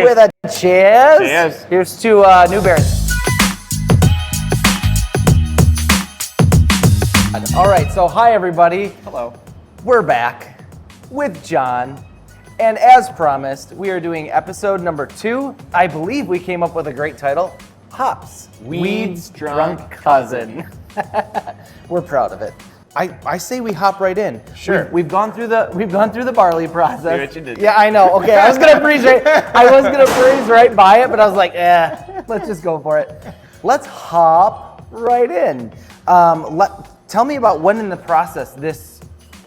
with a cheers. Cheers. Here's to New Barons. All right, so hi everybody. Hello. We're back with John. And as promised, we are doing episode number 2. I believe we came up with a great title. Hops. Weeds Drunk Cousin. We're proud of it. I say we hop right in. Sure. We've gone through the barley process. See what you did. Yeah, I know. Okay, I was gonna breeze right by it, but I was like, let's just go for it. Let's hop right in. Tell me about when in the process this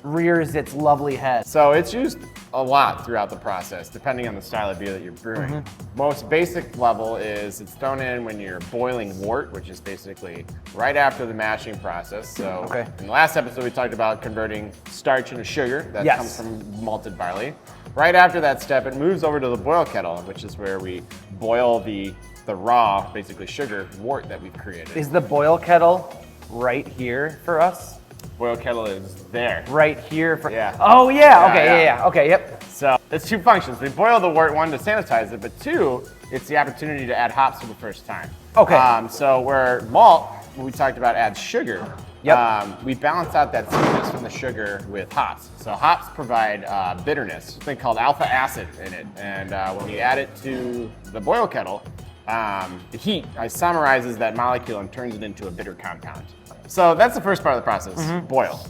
rears its lovely head. So it's used a lot throughout the process, depending on the style of beer that you're brewing. Most basic level is it's thrown in when you're boiling wort, which is basically right after the mashing process. So in the last episode, we talked about converting starch into sugar that comes from malted barley. Right after that step, it moves over to the boil kettle, which is where we boil the raw, basically sugar wort that we've created. Is the boil kettle right here for us? Boil kettle is there. Right here for Oh yeah. Okay, okay, yep. So it's 2 functions. We boil the wort, 1 to sanitize it, but 2, it's the opportunity to add hops for the first time. Okay. So where malt, when we talked about adds sugar, Yep. we balance out that sweetness from the sugar with hops. So hops provide bitterness, something called alpha acid in it. And when you add it to the boil kettle, the heat isomerizes that molecule and turns it into a bitter compound. So that's the first part of the process, boil.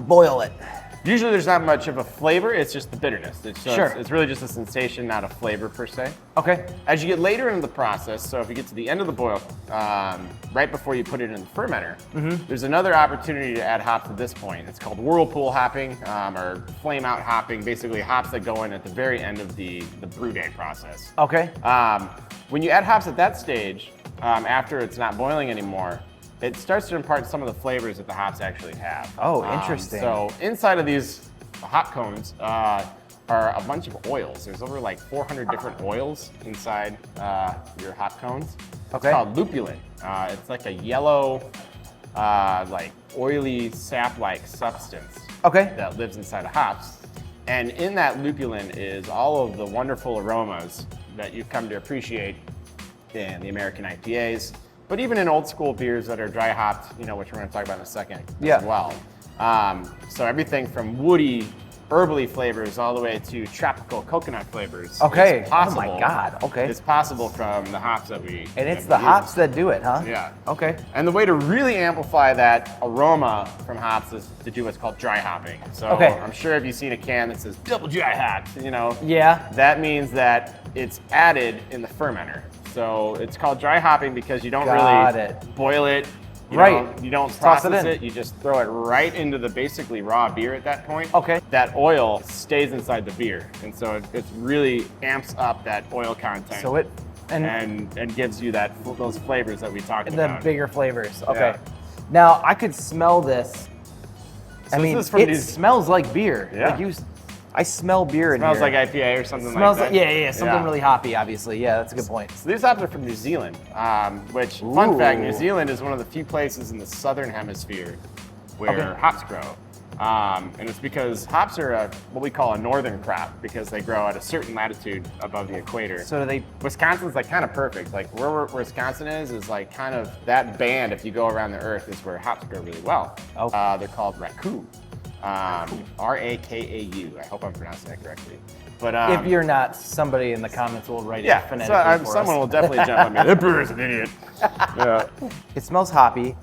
Boil it. Usually there's not much of a flavor, it's just the bitterness. It's really just a sensation, not a flavor per se. Okay. As you get later into the process, so if you get to the end of the boil, right before you put it in the fermenter, there's another opportunity to add hops at this point. It's called whirlpool hopping or flame out hopping, basically hops that go in at the very end of the brew day process. Okay. When you add hops at that stage, after it's not boiling anymore, it starts to impart some of the flavors that the hops actually have. Oh, interesting. So inside of these hop cones are a bunch of oils. There's over like 400 different oils inside your hop cones. Okay. It's called lupulin. It's like a yellow, like oily sap-like substance that lives inside of hops. And in that lupulin is all of the wonderful aromas that you've come to appreciate in the American IPAs. But even in old school beers that are dry hopped, which we're going to talk about in a second as well. So everything from woody, herbally flavors all the way to tropical coconut flavors. Okay. Oh my God. Okay. It's possible from the hops that we. And it's the hops that do it, huh? Yeah. Okay. And the way to really amplify that aroma from hops is to do what's called dry hopping. So I'm sure if you've seen a can that says double dry hopped, Yeah. that means that it's added in the fermenter. So it's called dry hopping because you don't really boil it. You don't process it. You just throw it right into the basically raw beer at that point. Okay. That oil stays inside the beer. And so it really amps up that oil content. So it and gives you those flavors that we talked about. The bigger flavors. Okay. Now I could smell this. So it smells like beer. Yeah. Like I smell beer in here. Smells like IPA or something Smells like that. Yeah, something really hoppy, obviously. Yeah, that's a good point. So these hops are from New Zealand, which, fun fact, New Zealand is one of the few places in the southern hemisphere where hops grow. And it's because hops are what we call a northern crop because they grow at a certain latitude above the equator. So do they? Wisconsin's like kind of perfect. Like where Wisconsin is like kind of that band, if you go around the earth, is where hops grow really well. They're called raku. R-A-K-A-U. I hope I'm pronouncing that correctly. But if you're not, somebody in the comments will write it phonetically for someone us. will definitely jump on me. The brewer's an idiot. Yeah. It smells hoppy.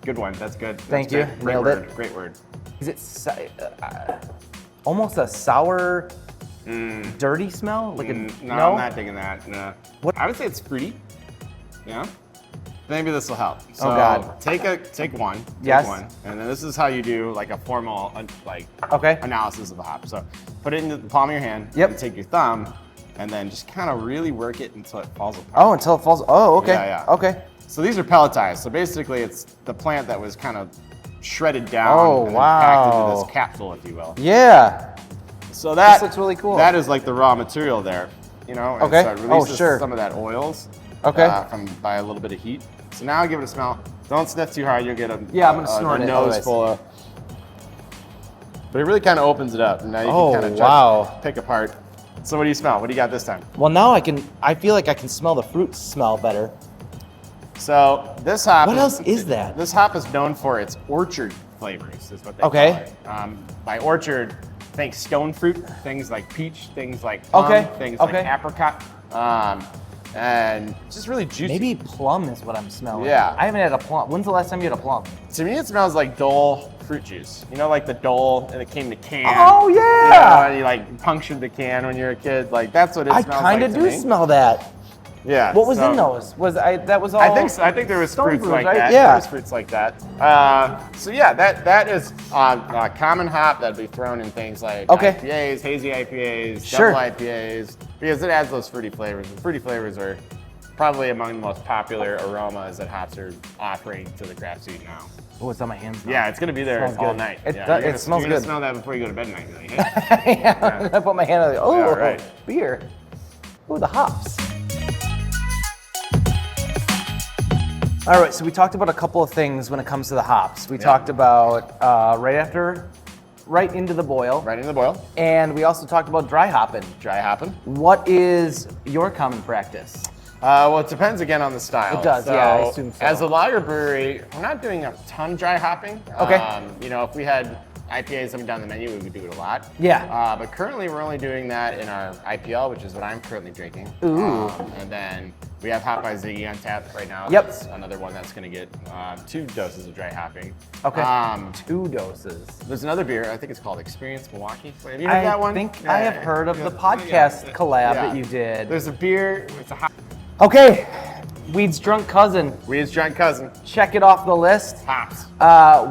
Good one. That's good. Thank you. Nailed it. Great word. Is it almost a sour, dirty smell? Like no, I'm not digging that. No. What? I would say it's fruity. Yeah. Maybe this will help. So oh God. Take one. Yes. One, and then this is how you do like a formal analysis of the hop. So put it in the palm of your hand. Yep. And take your thumb, and then just kind of really work it until it falls apart. Oh, until it falls. Oh, okay. Yeah. Okay. So these are pelletized. So basically, it's the plant that was kind of shredded down. Oh, and wow. packed into this capsule, if you will. Yeah. So that this looks really cool. That is like the raw material there. And okay. So it releases some of that oils. Okay. By a little bit of heat. So now give it a smell. Don't sniff too hard, you'll get I'm gonna snort a it nose otherwise. full of. But it really kind of opens it up. And now you can kind of pick apart So what do you smell? What do you got this time? Well, now I feel like I can smell the fruit smell better. So this hop. What else is that? This hop is known for its orchard flavors, is what they Okay. call it. By orchard, think stone fruit, things like peach, things like plum, things like apricot, and just really juicy. Maybe plum is what I'm smelling. Yeah. I haven't had a plum. When's the last time you had a plum? To me, it smells like Dole fruit juice. You know, like the Dole, and it came to can. Oh, yeah. You know, and you like punctured the can when you were a kid. Like that's what it I smells like. kind of do smell that. Yeah. What was in those? That was all? I think there was stone fruits fruit, like right? that. Yeah. There was fruits like that. So yeah, that is a common hop that'd be thrown in things like IPAs, hazy IPAs, double IPAs, because it adds those fruity flavors. And fruity flavors are probably among the most popular aromas that hops are offering to the craft seed now. Oh, it's on my hands now. Yeah, it's gonna be there Smells all good. night. It You're smells gonna good. smell that before you go to bed tonight. You're like, hey. Yeah. I put my hand on it. Oh, Yeah, right. Beer. Oh, the hops. All right, so we talked about a couple of things when it comes to the hops. We talked about right into the boil. Right in the boil. And we also talked about dry hopping. Dry hopping. What is your common practice? Well, it depends again on the style. It does, yeah, I assume so. As a lager brewery, we're not doing a ton dry hopping. Okay. You know, if we had IPAs coming down the menu, we would do it a lot. Yeah. But currently, we're only doing that in our IPL, which is what I'm currently drinking. Ooh. And then we have Hop by Ziggy on tap right now. Yep. That's another one that's going to get 2 doses of dry hopping. Okay. 2 doses. There's another beer. I think it's called Experience Milwaukee. Have you heard that one? I think I have heard of the podcast collab that you did. There's a beer. It's a hop. Okay. Weed's Drunk Cousin. Weed's Drunk Cousin. Check it off the list. Hops.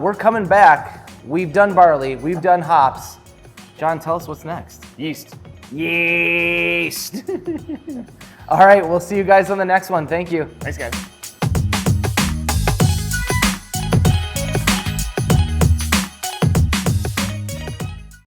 We're coming back. We've done barley. We've done hops. John, tell us what's next. Yeast. Yeast. All right. We'll see you guys on the next one. Thank you. Thanks, guys.